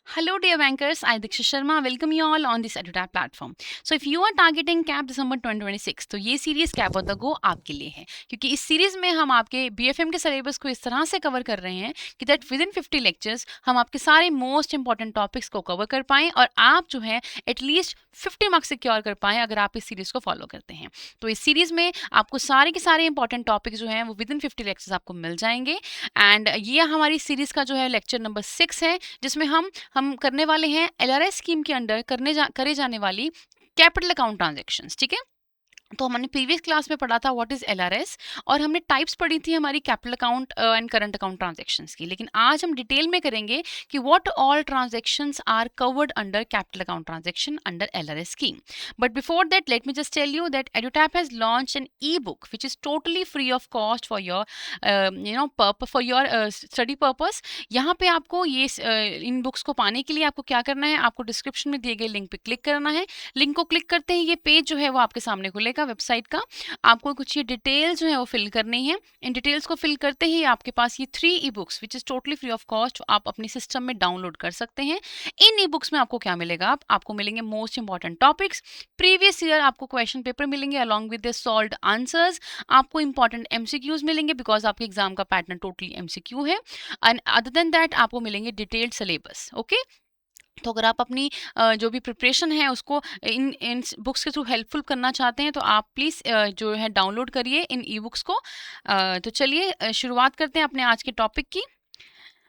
Hello, dear bankers. I Diksha Sharma. Welcome you all on this EduTap platform. So, if you are targeting CAP December 2026, तो ये series cap on the go आपके लिए है, क्योंकि इस series में हम आपके BFM के सिलेबस को इस तरह से कवर कर रहे हैं कि दैट विद इन 50 लेक्चर्स हम आपके सारे मोस्ट इंपॉर्टेंट टॉपिक्स को कवर कर पाएं और आप जो है एटलीस्ट 50 मार्क्स सिक्योर कर पाएं अगर आप इस सीरीज को फॉलो करते हैं। तो इस सीरीज में आपको सारे के सारे इंपॉर्टेंट टॉपिक्स जो हैं वो विद इन 50 लेक्चर्स आपको मिल जाएंगे। एंड ये हमारी सीरीज का जो है लेक्चर नंबर 6 है, जिसमें हम करने वाले हैं LRS स्कीम के अंडर करे जाने वाली कैपिटल अकाउंट ट्रांजेक्शन्स। ठीक है, तो हमने प्रीवियस क्लास में पढ़ा था व्हाट इज LRS और हमने टाइप्स पढ़ी थी हमारी capital account and current account transactions की। लेकिन आज हम डिटेल में करेंगे कि what all transactions are covered under capital account transaction under LRS scheme. But before that let me just tell you that EduTap has launched an e-book which is totally free of cost for your for your study purpose। यहाँ पे आपको ये इन books को पाने के लिए आपको क्या करना है, आपको डिस्क्रिप्शन में दिए गए लिंक पे क्लिक करना है। लिंक को क्लिक करते ही ये पेज जो है वो आपके सामने खुलेगा वेबसाइट का। आपको कुछ ये डिटेल्स जो है वो फिल करनी है। इन डिटेल्स को फिल करते ही आपके पास ये 3 e books which is totally free of cost आप अपने सिस्टम में डाउनलोड कर सकते हैं। इन ई बुक्स में आपको क्या मिलेगा, आपको मिलेंगे most important topics, previous year आपको क्वेश्चन पेपर मिलेंगे along with the solved answers, आपको इंपॉर्टेंट MCQs मिलेंगे बिकॉज आपके एग्जाम का पैटर्न टोटली MCQ है। एंड अदर देन दैट आपको मिलेंगे डिटेल्ड सिलेबस। ओके, तो अगर आप अपनी जो भी प्रिपरेशन है उसको इन बुक्स के थ्रू हेल्पफुल करना चाहते हैं तो आप प्लीज़ जो है डाउनलोड करिए इन ई बुक्स को। तो चलिए शुरुआत करते हैं अपने आज के टॉपिक की।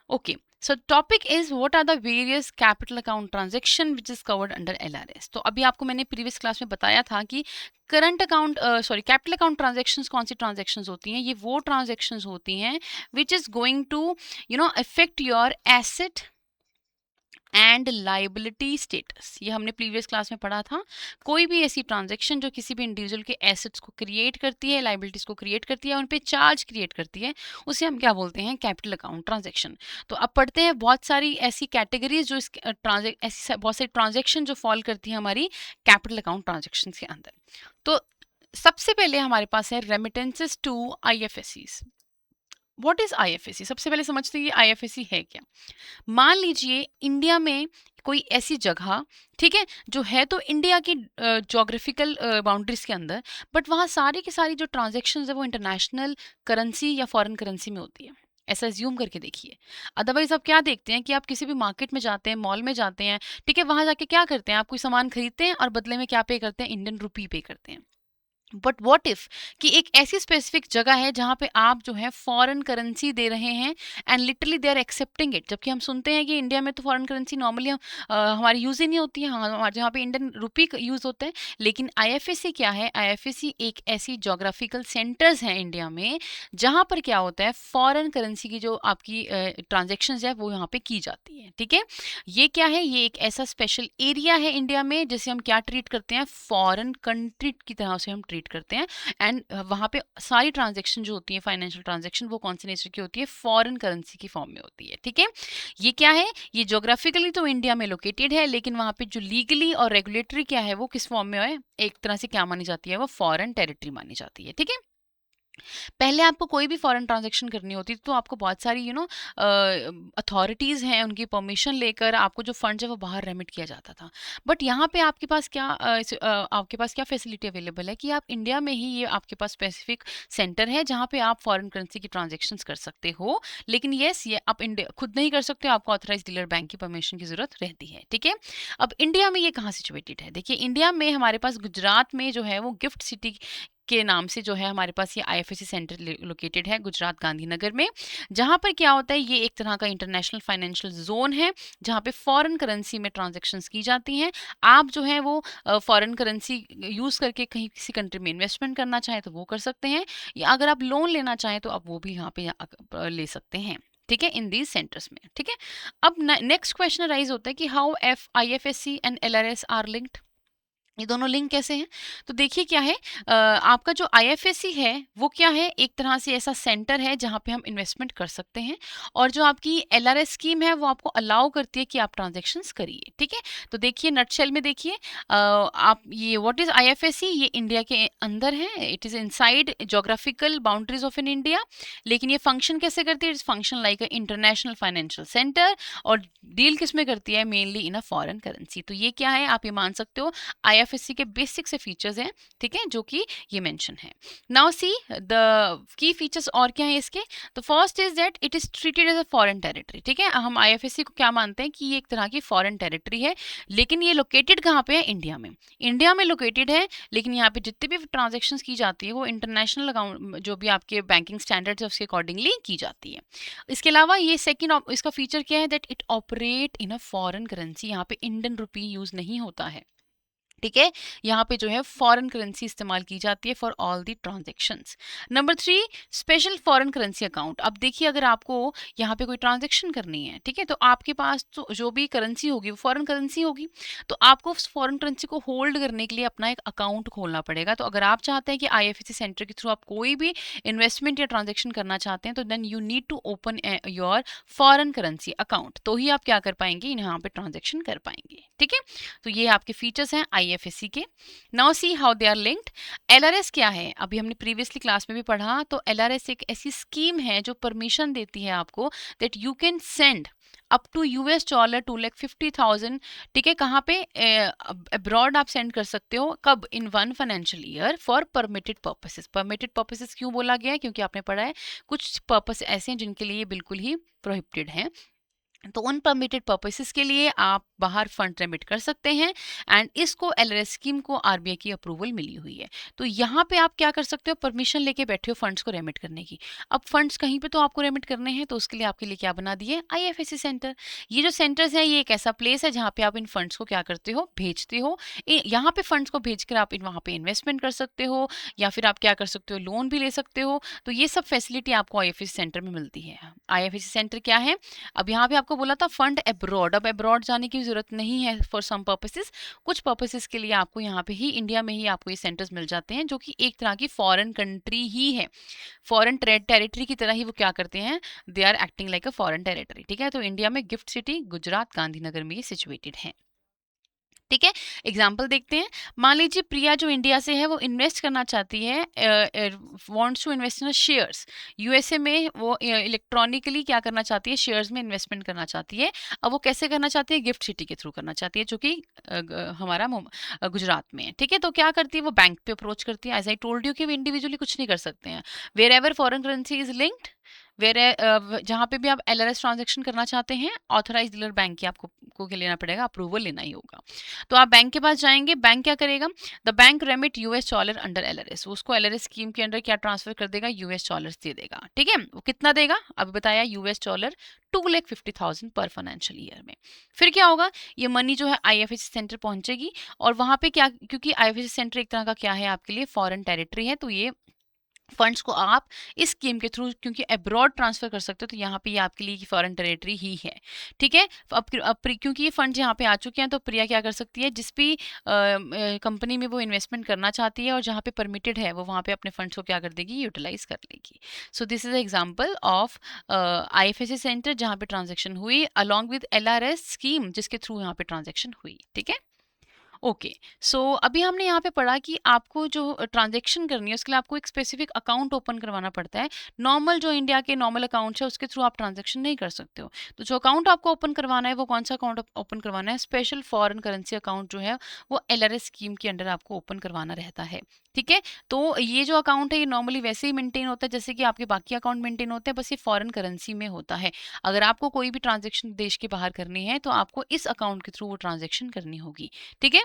Okay, so topic is what are the various capital account transaction which is covered under LRS। तो अभी आपको मैंने प्रीवियस क्लास में बताया था कि current account capital account transactions कौन सी ट्रांजैक्शंस होती हैं। ये वो ट्रांजैक्शंस होती हैं which is going to affect your asset and liability status. ये हमने प्रीवियस क्लास में पढ़ा था। कोई भी ऐसी ट्रांजैक्शन जो किसी भी इंडिविजुअल के एसेट्स को क्रिएट करती है, लाइबिलिटीज को क्रिएट करती है, उन पे चार्ज क्रिएट करती है, उसे हम क्या बोलते हैं, कैपिटल अकाउंट ट्रांजैक्शन। तो अब पढ़ते हैं बहुत सारी ऐसी कैटेगरीज जो इस ऐसी बहुत सारी ट्रांजैक्शन जो फॉल करती है हमारी कैपिटल अकाउंट ट्रांजैक्शन के अंदर। तो सबसे पहले हमारे पास है remittances to IFSCs। What is IFSC? सबसे पहले समझते हैं ये IFSC है क्या। मान लीजिए इंडिया में कोई ऐसी जगह, ठीक है, जो है तो इंडिया की जोग्राफिकल बाउंड्रीज के अंदर, बट वहाँ सारी की सारी जो ट्रांजेक्शन है वो इंटरनेशनल करेंसी या फॉरेन करेंसी में होती है। ऐसा एज्यूम करके देखिए। अदरवाइज आप क्या देखते हैं कि आप किसी भी मार्केट में जाते हैं, मॉल में जाते हैं, ठीक है, वहाँ जाके क्या करते हैं, आप कोई सामान खरीदते हैं और बदले में क्या पे करते हैं, इंडियन रुपी पे करते हैं। बट वॉट इफ कि एक ऐसी स्पेसिफिक जगह है जहाँ पे आप जो है फॉरेन करेंसी दे रहे हैं and literally they are accepting it. जबकि हम सुनते हैं कि इंडिया में तो फॉरेन करेंसी नॉर्मली हमारी यूज़ ही नहीं होती है, हमारे जहाँ पे इंडियन रुपी यूज़ होता है। लेकिन IFSC क्या है, IFSC एक ऐसी जोग्राफिकल सेंटर्स हैं इंडिया में जहाँ पर क्या होता है, फॉरेन करेंसी की जो आपकी ट्रांजेक्शन है वो यहाँ पे की जाती है। ठीक है, ये क्या है, ये एक ऐसा स्पेशल एरिया है इंडिया में जिसे हम क्या ट्रीट करते हैं, फॉरेन कंट्री की तरह से हम ट्रीट करते हैं। एंड वहाँ पे सारी ट्रांजेक्शन जो होती है, फाइनेंशियल ट्रांजेक्शन, वो कौन से नेचर की होती है, फॉरेन करेंसी की फॉर्म में होती है। ठीक है, ये क्या है, ये जोग्राफिकली तो इंडिया में लोकेटेड है, लेकिन वहाँ पे जो लीगली और रेगुलेटरी क्या है वो किस फॉर्म में है, एक तरह से क्या मानी जाती है, वो फॉरेन टेरिटरी मानी जाती है। ठीक है, पहले आपको कोई भी फॉरेन ट्रांजैक्शन करनी होती थी तो आपको बहुत सारी अथॉरिटीज़ हैं, उनकी परमिशन लेकर आपको जो फंड्स है वो बाहर रेमिट किया जाता था। बट यहाँ पे आपके पास क्या फैसिलिटी अवेलेबल है कि आप इंडिया में ही, ये आपके पास स्पेसिफिक सेंटर है जहाँ पे आप फॉरेन करेंसी की ट्रांजेक्शन्स कर सकते हो। लेकिन येस, ये आप इंडिया खुद नहीं कर सकते हो, आपको ऑथराइज डीलर बैंक की परमिशन की ज़रूरत रहती है। ठीक है, अब इंडिया में ये कहाँ सिचुएटेड है, देखिए इंडिया में हमारे पास गुजरात में जो है वो गिफ्ट सिटी के नाम से जो है हमारे पास ये IFSC सेंटर लोकेटेड है गुजरात गांधीनगर में। जहाँ पर क्या होता है, ये एक तरह का इंटरनेशनल फाइनेंशियल जोन है जहाँ पे फॉरेन करेंसी में ट्रांजैक्शंस की जाती हैं। आप जो है वो फॉरेन करेंसी यूज़ करके कहीं किसी कंट्री में इन्वेस्टमेंट करना चाहें तो वो कर सकते हैं, या अगर आप लोन लेना चाहें तो आप वो भी यहाँ पे ले सकते हैं। ठीक है, इन दीज सेंटर्स में। ठीक है, अब नेक्स्ट क्वेश्चन राइज होता है कि how IFSC and LRS are linked. ये दोनों लिंक कैसे हैं? तो देखिए क्या है, आपका जो आईएफएससी है वो क्या है, एक तरह से ऐसा सेंटर है जहाँ पे हम इन्वेस्टमेंट कर सकते हैं, और जो आपकी एलआरएस स्कीम है वो आपको अलाउ करती है कि आप ट्रांजैक्शंस करिए। ठीक है, तो देखिए नटशेल में देखिए, आप ये व्हाट इज आईएफएससी, ये इंडिया के अंदर है, it is inside geographical boundaries of in India. लेकिन ये फंक्शन कैसे करती है? Its function like a international financial centre, और डील किस में करती है? Mainly in a foreign currency. तो ये क्या है, आप ये मान सकते हो आईएफएससी के बेसिक से फीचर्स हैं, ठीक है, जो कि ये मेंशन है। Now see the key features और क्या है इसके। तो first is that it is treated as a foreign territory. ठीक है, हम आईएफएससी को क्या मानते हैं कि ये एक तरह की फॉरेन टेरिटरी है, लेकिन ये लोकेटेड कहाँ पे है? इंडिया में। इंडिया में लोकेटेड है, लेकिन यहाँ पे जितने भी ट्रांजेक्शन की जाती है वो इंटरनेशनल अकाउंट जो भी आपके बैंकिंग स्टैंडर्ड्स है उसके अकॉर्डिंगली की जाती है। इसके अलावा ये सेकेंड इसका फीचर क्या है, that it operate in a foreign currency. यहाँ पे इंडियन रुपी यूज नहीं होता है। ठीक है, यहाँ पे जो है फॉरेन करेंसी इस्तेमाल की जाती है for all the transactions. Number 3, special foreign currency account. अब देखिए अगर आपको यहाँ पे कोई ट्रांजेक्शन करनी है, ठीक है, तो आपके पास तो जो भी करेंसी होगी वो फॉरेन करेंसी होगी, तो आपको उस फॉरेन करेंसी को होल्ड करने के लिए अपना एक अकाउंट खोलना पड़ेगा। तो अगर आप चाहते हैं कि आईएफएससी सेंटर के थ्रू आप कोई भी इन्वेस्टमेंट या ट्रांजेक्शन करना चाहते हैं, तो then you need to open your foreign currency account, तो ही आप क्या कर पाएंगे, यहाँ पे ट्रांजेक्शन कर पाएंगे। ठीक है, तो ये आपके फीचर्स हैं आईएफएससी के। Now see how they are linked. LRS क्या है? अभी हमने प्रीवियसली क्लास में भी पढ़ा, तो एलआरएस एक ऐसी स्कीम है जो परमिशन देती है आपको that you can send up to $2 2,50,000। ठीक है, कहाँ पे? अब्रॉड आप सेंड कर सकते हो। कब? इन 1 financial year for permitted purposes. Permitted purposes क्यों बोला गया है? क्योंकि आपने पढ़ा है कुछ पर्पस ऐसे हैं जिनके लिए बिल्कुल ही प्रोहिबिटेड है, तो उन परमिटेड पर्पसेस के लिए आप बाहर फंड रेमिट कर सकते हैं, एंड इसको एलआरएस स्कीम को आरबीआई की अप्रूवल मिली हुई है। तो यहाँ पे आप क्या कर सकते हो, परमिशन लेके बैठे हो फंड्स को रेमिट करने की। अब फंड्स कहीं पे तो आपको रेमिट करने हैं, तो उसके लिए आपके लिए क्या बना दिए? IFSC centre. ये जो सेंटर्स है ये एक ऐसा प्लेस है जहाँ पे आप इन फंड्स को क्या करते हो, भेजते हो। यहाँ पे फंड्स को भेजकर आप वहाँ पे इन्वेस्टमेंट कर सकते हो, या फिर आप क्या कर सकते हो, लोन भी ले सकते हो। तो ये सब फैसिलिटी आपको आईएफएससी सेंटर में मिलती है। आईएफएससी सेंटर क्या है? अब यहाँ पे आपको बोला था फंड अब्रॉड, अब अब्रॉड जाने की जरूरत नहीं है फॉर सम पर्पसेस। कुछ पर्पसेस के लिए आपको यहाँ पे ही इंडिया में ही आपको ये सेंटर्स मिल जाते हैं, जो कि एक तरह की फॉरेन कंट्री ही है। फॉरेन टेरिटरी की तरह ही वो क्या करते हैं, they are acting like a foreign territory. ठीक है, तो इंडिया में गिफ्ट सिटी गुजरात गांधीनगर में ये सिचुएटेड है। ठीक है, एग्जाम्पल देखते हैं। मान लीजिए प्रिया जो इंडिया से है वो इन्वेस्ट करना चाहती है, wants to invest in shares. USA में वो इलेक्ट्रॉनिकली क्या करना चाहती है, शेयर्स में इन्वेस्टमेंट करना चाहती है। अब वो कैसे करना चाहती है? गिफ्ट सिटी के थ्रू करना चाहती है, जो कि हमारा गुजरात में है। ठीक है, तो क्या करती है वो? बैंक पे अप्रोच करती है। एज आई टोल्ड यू कि वो इंडिविजुअली कुछ नहीं कर सकते हैं। Wherever foreign currency is linked, where जहाँ पे भी आप एलआरएस ट्रांजेक्शन करना चाहते हैं, ऑथराइज डीलर बैंक की आपको को लेना पड़ेगा, अप्रूवल लेना ही होगा। तो आप बैंक के पास जाएंगे, बैंक क्या करेगा? The bank remit $US under LRS. उसको एलआरएस स्कीम के अंडर क्या ट्रांसफर कर देगा? $US दे देगा। ठीक है, वो कितना देगा? अभी बताया $2,50,000 पर फाइनेंशियल ईयर में। फिर क्या होगा? ये मनी जो है आईएफएससी सेंटर पहुंचेगी, और वहां पे क्या, क्योंकि आईएफएससी सेंटर एक तरह का क्या है आपके लिए, फॉरेन टेरिटरी है, तो ये फंड्स को आप इस स्कीम के थ्रू क्योंकि अब्रॉड ट्रांसफर कर सकते हो, तो यहाँ पे ये आपके लिए फॉरेन टेरिटरी ही है। ठीक है, अब क्योंकि ये फंड्स यहाँ पे आ चुके हैं, तो प्रिया क्या कर सकती है, जिस भी कंपनी में वो इन्वेस्टमेंट करना चाहती है और जहाँ पे परमिटेड है, वो वहाँ पे अपने फंड्स को क्या कर देगी, यूटिलाइज कर लेगी। So this is example of IFSC centre जहाँ पे ट्रांजेक्शन हुई अलॉन्ग विद एलआरएस स्कीम, जिसके थ्रू यहाँ पे ट्रांजेक्शन हुई। ठीक है, ओके। सो अभी हमने यहाँ पे पढ़ा कि आपको जो ट्रांजेक्शन करनी है उसके लिए आपको एक स्पेसिफिक अकाउंट ओपन करवाना पड़ता है। नॉर्मल जो इंडिया के नॉर्मल अकाउंट्स है उसके थ्रू आप ट्रांजेक्शन नहीं कर सकते हो। तो जो अकाउंट आपको ओपन करवाना है वो कौन सा अकाउंट ओपन करवाना है? स्पेशल फॉरेन करेंसी अकाउंट जो है वो एलआरएस स्कीम के अंडर आपको ओपन करवाना रहता है। ठीक है, तो ये जो अकाउंट है ये नॉर्मली वैसे ही मेंटेन होता है जैसे कि आपके बाकी अकाउंट मेंटेन होते हैं, बस ये फॉरेन करेंसी में होता है। अगर आपको कोई भी ट्रांजेक्शन देश के बाहर करनी है तो आपको इस अकाउंट के थ्रू वो ट्रांजेक्शन करनी होगी। ठीक है,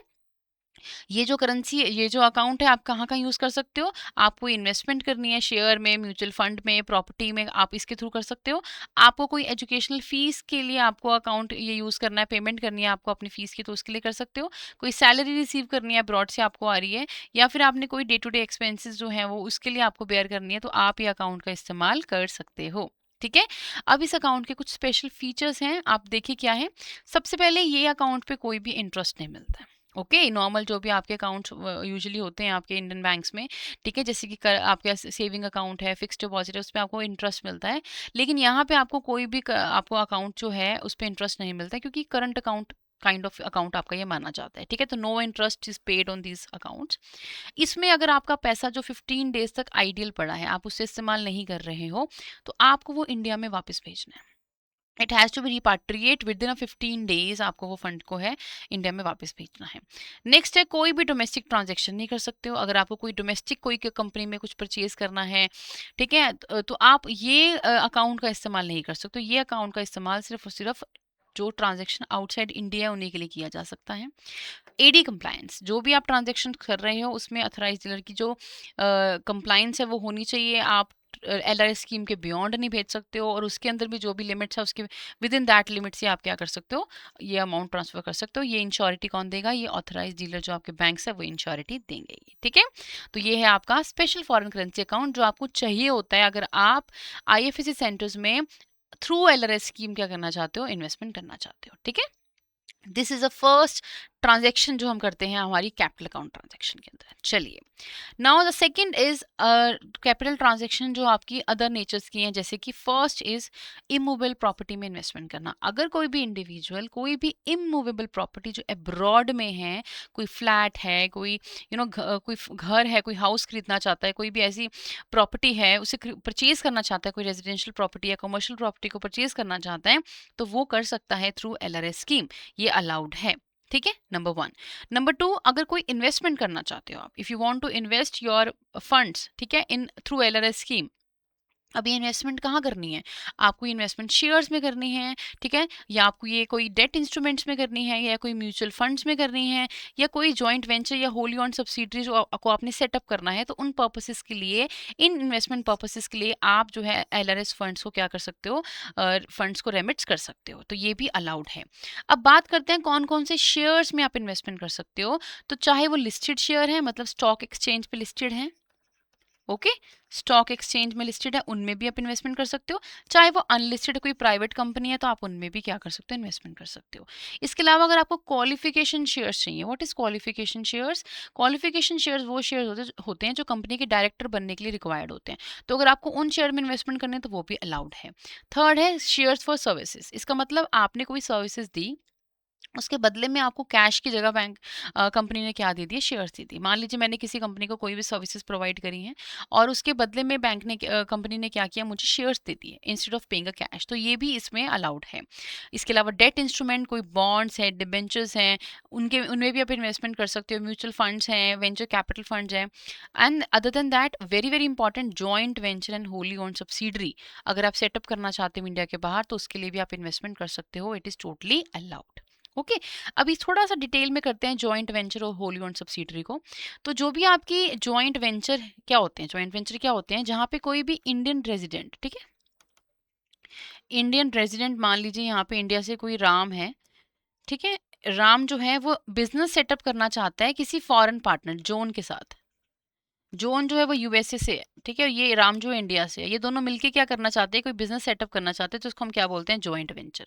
ये जो करेंसी, ये जो अकाउंट है, आप कहाँ-कहाँ यूज़ कर सकते हो? आपको इन्वेस्टमेंट करनी है शेयर में, म्यूचुअल फंड में, प्रॉपर्टी में, आप इसके थ्रू कर सकते हो। आपको कोई एजुकेशनल फ़ीस के लिए आपको अकाउंट ये यूज़ करना है, पेमेंट करनी है आपको अपनी फ़ीस की, तो उसके लिए कर सकते हो। कोई सैलरी रिसीव करनी है अब्रॉड से आपको आ रही है, या फिर आपने कोई डे टू डे एक्सपेंसेस जो हैं वो उसके लिए आपको बेयर करनी है, तो आप ये अकाउंट का इस्तेमाल कर सकते हो। ठीक है, अब इस अकाउंट के कुछ स्पेशल फीचर्स हैं, आप देखिए क्या है। सबसे पहले ये अकाउंट पे कोई भी इंटरेस्ट नहीं मिलता है। ओके, नॉर्मल जो भी आपके अकाउंट्स यूजुअली होते हैं आपके इंडियन बैंक्स में, ठीक है, जैसे कि आपके सेविंग अकाउंट है, फिक्स्ड डिपॉजिट है, उस पे आपको इंटरेस्ट मिलता है। लेकिन यहाँ पे आपको कोई भी आपको अकाउंट जो है उस पे इंटरेस्ट नहीं मिलता है, क्योंकि current account kind of account आपका ये माना जाता है, ठीक है। तो no interest is paid on these accounts. इसमें अगर आपका पैसा जो 15 डेज तक आइडियल पड़ा है, आप उससे इस्तेमाल नहीं कर रहे हो, तो आपको वो इंडिया में वापस भेजना है। It has to be repatriate within a 15 days, आपको वो फंड को है इंडिया में वापस भेजना है। नेक्स्ट है, कोई भी डोमेस्टिक ट्रांजेक्शन नहीं कर सकते हो। अगर आपको कोई डोमेस्टिक कोई कंपनी में कुछ परचेज करना है, ठीक है, तो आप ये अकाउंट का इस्तेमाल नहीं कर सकते। ये अकाउंट का इस्तेमाल सिर्फ और सिर्फ जो ट्रांजेक्शन आउटसाइड इंडिया है उन्हीं के लिए किया जा सकता है। एडी कंप्लायंस, जो भी आप ट्रांजेक्शन कर रहे हो उसमें अथराइज डीलर की जो कंप्लायंस है वो होनी चाहिए। आप एलआरएस स्कीम के बियॉन्ड नहीं भेज सकते हो, और उसके अंदर भी जो भी लिमिट्स है उसके विद इन दैट लिमिट से आप क्या कर सकते हो, ये अमाउंट ट्रांसफर कर सकते हो। ये इंश्योरिटी कौन देगा? ये ऑथराइज डीलर जो आपके बैंक्स है वो इंश्योरिटी देंगे, ठीक है। तो ये है आपका स्पेशल फॉरेन करेंसी अकाउंट जो आपको चाहिए होता है अगर आप आईएफएससी सेंटर्स में थ्रू एलआरएस स्कीम क्या करना चाहते हो, इन्वेस्टमेंट करना चाहते हो, ठीक है। This is a first transaction जो हम करते हैं हमारी कैपिटल अकाउंट ट्रांजेक्शन के अंदर। चलिए, now the second is capital transaction जो आपकी अदर नेचर्स की हैं, जैसे कि फर्स्ट इज इमूवेबल प्रॉपर्टी में इन्वेस्टमेंट करना। अगर कोई भी इंडिविजुअल कोई भी इमूवेबल प्रॉपर्टी जो अब्रॉड में है, कोई फ्लैट है, कोई कोई घर है, कोई हाउस खरीदना चाहता है, कोई भी ऐसी प्रॉपर्टी है उसे परचेज करना चाहता है, कोई रेजिडेंशियल प्रॉपर्टी या कमर्शियल प्रॉपर्टी को परचेज करना चाहता है, तो वो कर सकता है थ्रू एलआरएस स्कीम। ये अलाउड है, ठीक है, नंबर 1। नंबर 2, अगर कोई इन्वेस्टमेंट करना चाहते हो आप, if you want to invest your funds, ठीक है, इन थ्रू एलआरएस स्कीम, अब ये इन्वेस्टमेंट कहाँ करनी है? आपको इन्वेस्टमेंट शेयर्स में करनी है, ठीक है, या आपको ये कोई डेट इंस्ट्रूमेंट्स में करनी है, या कोई म्यूचुअल फंड्स में करनी है, या कोई जॉइंट वेंचर या होली ऑन सब्सिडरी जो आपको आपने सेटअप करना है, तो उन पर्पसेस के लिए, इन इन्वेस्टमेंट पर्पसेस के लिए आप जो है एलआरएस फंड्स को क्या कर सकते हो, फंड्स को रेमिट्स कर सकते हो, तो ये भी अलाउड है। अब बात करते हैं कौन कौन से शेयर्स में आप इन्वेस्टमेंट कर सकते हो। तो चाहे वो लिस्टेड शेयर है, मतलब स्टॉक एक्सचेंज पे लिस्टेड है, ओके, स्टॉक एक्सचेंज में लिस्टेड है, उनमें भी आप इन्वेस्टमेंट कर सकते हो। चाहे वो अनलिस्टेड कोई प्राइवेट कंपनी है, तो आप उनमें भी क्या कर सकते हो, इन्वेस्टमेंट कर सकते हो। इसके अलावा अगर आपको क्वालिफिकेशन शेयर्स चाहिए, what is qualification shares? Qualification shares वो शेयर्स होते हैं जो कंपनी के डायरेक्टर बनने के लिए रिक्वायर्ड होते हैं। तो अगर आपको उन शेयर में इन्वेस्टमेंट करने हैं तो वो भी अलाउड है। थर्ड है शेयर्स फॉर सर्विसेज। इसका मतलब आपने कोई सर्विसेज दी, उसके बदले में आपको कैश की जगह बैंक कंपनी ने क्या दे दिया, शेयर्स दे दी। मान लीजिए मैंने किसी कंपनी को कोई भी सर्विसेज प्रोवाइड करी हैं, और उसके बदले में बैंक ने कंपनी ने क्या किया, मुझे शेयर्स दे दिए instead of paying a cash, तो ये भी इसमें अलाउड है। इसके अलावा डेट इंस्ट्रूमेंट, कोई बॉन्ड्स हैं, डिबेंचर्स हैं, उनमें भी आप इन्वेस्टमेंट कर सकते हो। म्यूचुअल फंड्स हैं, वेंचर कैपिटल फंड्स हैं, and other than that very very important joint venture and Holi own subsidiary, अगर आप सेटअप करना चाहते हो इंडिया के बाहर, तो उसके लिए भी आप इन्वेस्टमेंट कर सकते हो। It is totally allowed, okay. अभी थोड़ा सा डिटेल में करते हैं जॉइंट वेंचर और होली ओन्ड सब्सिडरी को। तो जो भी आपकी जॉइंट वेंचर क्या होते हैं, जॉइंट वेंचर क्या होते हैं, जहाँ पे कोई भी इंडियन रेजिडेंट, ठीक है, इंडियन रेजिडेंट, मान लीजिए यहाँ पे इंडिया से कोई राम है, ठीक है, राम जो है वो बिजनेस सेटअप करना चाहता है किसी फॉरेन पार्टनर जोन के साथ। जोन जो है वो यूएसए से है, ठीक है, ये राम जो है इंडिया से है, ये दोनों मिलके क्या करना चाहते हैं, कोई बिजनेस सेटअप करना चाहते हैं, तो उसको हम क्या बोलते हैं, जॉइंट वेंचर।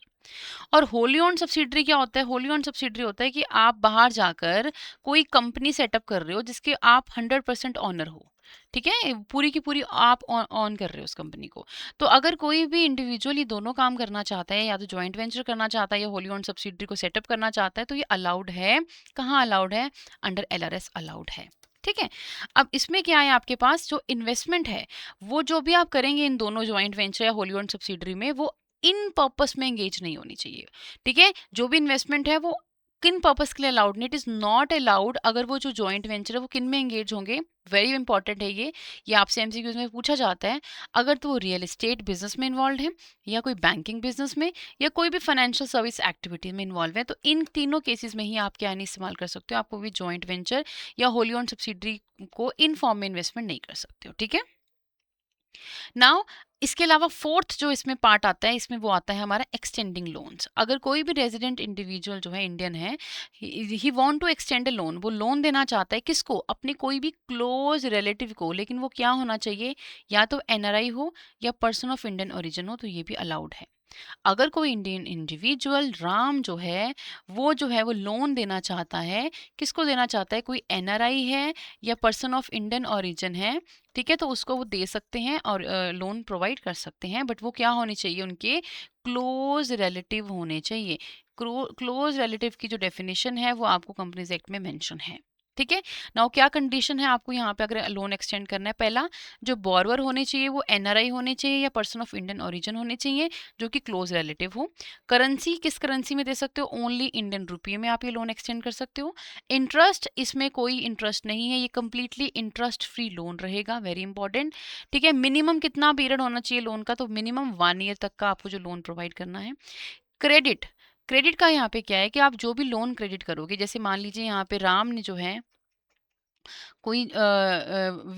और होली ओन्ड सब्सिडरी क्या होता है? होली ओन्ड सब्सिडरी होता है कि आप बाहर जाकर कोई कंपनी सेटअप कर रहे हो जिसके आप 100% ऑनर हो, ठीक है, पूरी की पूरी आप ऑन कर रहे हो उस कंपनी को। तो अगर कोई भी इंडिविजुअल ये दोनों काम करना चाहता है, या तो जॉइंट वेंचर करना चाहता है या होली ओन्ड सब्सिडरी को सेटअप करना चाहता है, तो ये अलाउड है। कहाँ अलाउड है? अंडर एलआरएस अलाउड है, ठीक है। अब इसमें क्या है, आपके पास जो इन्वेस्टमेंट है, वो जो भी आप करेंगे इन दोनों जॉइंट वेंचर या होली ओन्ड सब्सिडरी में, वो इन पर्पस में एंगेज नहीं होनी चाहिए, ठीक है। जो भी इन्वेस्टमेंट है वो किन पर्पस के लिए अलाउड नहीं, इट इज नॉट अलाउड। अगर वो जो जॉइंट वेंचर है वो किन में एंगेज होंगे, वेरी इंपॉर्टेंट है ये आपसे एमसीक्यूज में पूछा जाता है। अगर तो वो रियल एस्टेट बिजनेस में इन्वॉल्व है, या कोई बैंकिंग बिजनेस में, या कोई भी फाइनेंशियल सर्विस एक्टिविटी में इन्वॉल्व है, तो इन तीनों केसेस में ही आप क्या नहीं इस्तेमाल कर सकते हो, आपको भी जॉइंट वेंचर या होली ओन सब्सिडरी को इन फॉर्म में इन्वेस्टमेंट नहीं कर सकते हो, ठीक है। नाउ इसके अलावा फोर्थ जो इसमें पार्ट आता है, इसमें वो आता है हमारा एक्सटेंडिंग लोन्स। अगर कोई भी रेजिडेंट इंडिविजुअल जो है इंडियन है, he want to extend a loan, वो लोन देना चाहता है किसको, अपने कोई भी क्लोज रिलेटिव को, लेकिन वो क्या होना चाहिए, या तो एनआरआई हो या पर्सन ऑफ इंडियन ओरिजिन हो, तो ये भी अलाउड है। अगर कोई इंडियन इंडिविजुअल राम जो है वो लोन देना चाहता है, किसको देना चाहता है, कोई एनआरआई है या पर्सन ऑफ इंडियन ओरिजिन है, ठीक है, तो उसको वो दे सकते हैं और लोन प्रोवाइड कर सकते हैं, बट वो क्या होने चाहिए, उनके क्लोज रिलेटिव होने चाहिए। क्लोज रिलेटिव की जो डेफिनेशन है वो आपको कंपनीज एक्ट में मेंशन है, ठीक है। नाउ क्या कंडीशन है आपको यहाँ पे अगर लोन एक्सटेंड करना है, पहला जो बोरवर होने चाहिए वो एनआरआई होने चाहिए या पर्सन ऑफ इंडियन ओरिजिन होने चाहिए जो कि क्लोज रिलेटिव हो। करेंसी किस करेंसी में दे सकते हो, ओनली इंडियन रुपये में आप ये लोन एक्सटेंड कर सकते हो। इंटरेस्ट, इसमें कोई इंटरेस्ट नहीं है, ये कंप्लीटली इंटरेस्ट फ्री लोन रहेगा, वेरी इंपॉर्टेंट, ठीक है। मिनिमम कितना पीरियड होना चाहिए लोन का, तो मिनिमम 1 ईयर तक का आपको जो लोन प्रोवाइड करना है। क्रेडिट, क्रेडिट का यहाँ पे क्या है कि आप जो भी लोन क्रेडिट करोगे, जैसे मान लीजिए यहाँ पे राम ने जो है कोई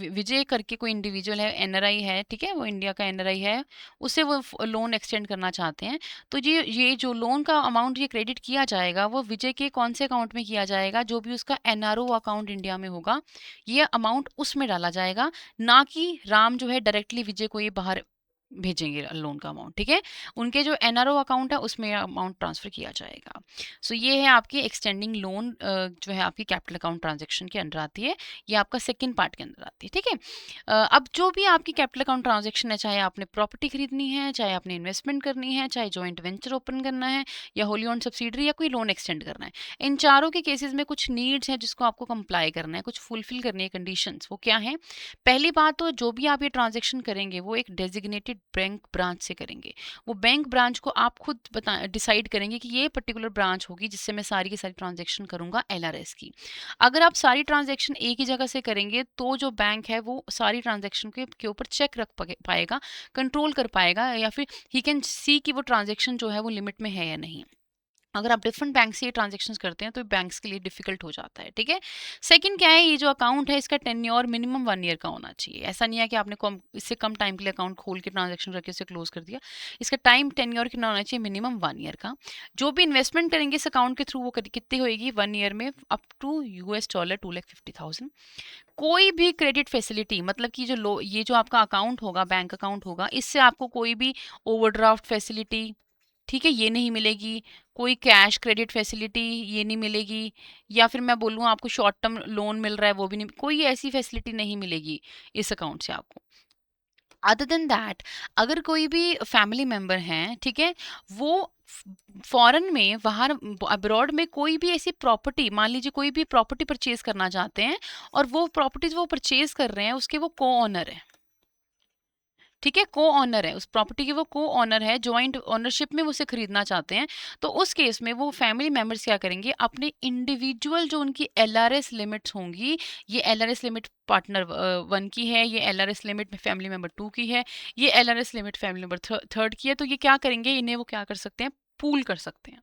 विजय करके कोई इंडिविजुअल है, एनआरआई है, ठीक है, वो इंडिया का एनआरआई है, उससे वो लोन एक्सटेंड करना चाहते हैं, तो ये जो लोन का अमाउंट ये क्रेडिट किया जाएगा वो विजय के कौन से अकाउंट में किया जाएगा, जो भी उसका एनआरओ अकाउंट इंडिया में होगा, ये अमाउंट उसमें डाला जाएगा, ना कि राम जो है डायरेक्टली विजय को ये बाहर भेजेंगे लोन का अमाउंट, ठीक है, उनके जो एनआरओ अकाउंट है उसमें अमाउंट ट्रांसफर किया जाएगा। सो ये है आपकी एक्सटेंडिंग लोन, जो है आपकी कैपिटल अकाउंट ट्रांजेक्शन के अंदर आती है, ये आपका सेकंड पार्ट के अंदर आती है, ठीक है। अब जो भी आपकी कैपिटल अकाउंट ट्रांजेक्शन है, चाहे आपने प्रॉपर्टी खरीदनी है, चाहे आपने इन्वेस्टमेंट करनी है, चाहे जॉइंट वेंचर ओपन करना है, या होली ओन्ड सब्सिडरी, या कोई लोन एक्सटेंड करना है, इन चारों के केसेस में कुछ नीड्स हैं जिसको आपको कंप्लाई करना है, कुछ फुलफिल करनी है कंडीशंस, वो क्या है। पहली बात तो जो भी आप ये ट्रांजेक्शन करेंगे वो एक डेजिग्नेटेड बैंक ब्रांच से करेंगे, वो बैंक ब्रांच को आप खुद डिसाइड करेंगे कि ये पर्टिकुलर ब्रांच होगी जिससे मैं सारी की सारी ट्रांजेक्शन करूंगा एलआरएस की। अगर आप सारी ट्रांजेक्शन एक ही जगह से करेंगे तो जो बैंक है वो सारी ट्रांजेक्शन के ऊपर चेक रख पाएगा, कंट्रोल कर पाएगा, या फिर ही कैन सी कि वो ट्रांजेक्शन जो है वो लिमिट में है या नहीं। अगर आप डिफरेंट बैंक से ये ट्रांजेक्शन्स करते हैं तो बैंक्स के लिए डिफिकल्ट हो जाता है, ठीक है। सेकंड क्या है, ये जो अकाउंट है इसका टेन्योर मिनिमम 1 ईयर का होना चाहिए, ऐसा नहीं है कि आपने इससे कम टाइम के लिए अकाउंट खोल के ट्रांजेक्शन करके उसे क्लोज कर दिया, इसका टाइम टेन्योर कितना होना चाहिए, मिनिमम 1 ईयर का। जो भी इन्वेस्टमेंट करेंगे इस अकाउंट के थ्रू वो कितनी होएगी 1 ईयर में, अप टू $2 250,000। कोई भी क्रेडिट फैसिलिटी, मतलब कि ये जो आपका अकाउंट होगा, बैंक अकाउंट होगा, इससे आपको कोई भी ओवरड्राफ्ट फैसिलिटी, ठीक है, ये नहीं मिलेगी, कोई कैश क्रेडिट फैसिलिटी ये नहीं मिलेगी, या फिर मैं बोलूँ आपको शॉर्ट टर्म लोन मिल रहा है वो भी नहीं, कोई ऐसी फैसिलिटी नहीं मिलेगी इस अकाउंट से आपको। अदर देन दैट, अगर कोई भी फैमिली मेंबर हैं, ठीक है, वो फॉरेन में, बाहर अब्रॉड में कोई भी ऐसी प्रॉपर्टी, मान लीजिए कोई भी प्रॉपर्टी परचेज करना चाहते हैं और वो प्रॉपर्टीज वो परचेज कर रहे हैं उसके वो को ऑनर है, ठीक है, को ऑनर है उस प्रॉपर्टी के, वो को ऑनर है, जॉइंट ओनरशिप में वो उसे खरीदना चाहते हैं, तो उस केस में वो फैमिली मेंबर्स क्या करेंगे, अपने इंडिविजुअल जो उनकी एलआरएस लिमिट्स होंगी, ये एलआरएस लिमिट पार्टनर 1 की है, ये एलआरएस लिमिट फैमिली मेंबर 2 की है, ये एलआरएस लिमिट फैमिली मेंबर 3 की है, तो ये क्या करेंगे, इन्हें वो क्या कर सकते हैं, पूल कर सकते हैं,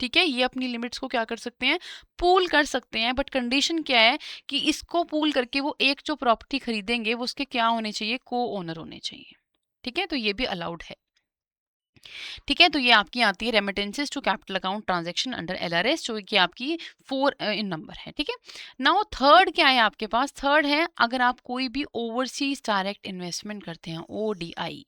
ठीक है, ये अपनी लिमिट्स को क्या कर सकते हैं, पूल कर सकते हैं, बट कंडीशन क्या है कि इसको पूल करके वो एक जो प्रॉपर्टी खरीदेंगे वो उसके क्या होने चाहिए, को ओनर होने चाहिए, ठीक है, तो ये भी अलाउड है, ठीक है। तो ये आपकी आती है remittances to capital account transaction under LRS, जो कि आपकी 4 इन नंबर है, ठीक है। नाउ थर्ड क्या है आपके पास, थर्ड है अगर आप कोई भी ओवरसीज डायरेक्ट इन्वेस्टमेंट करते हैं, ओडीआई,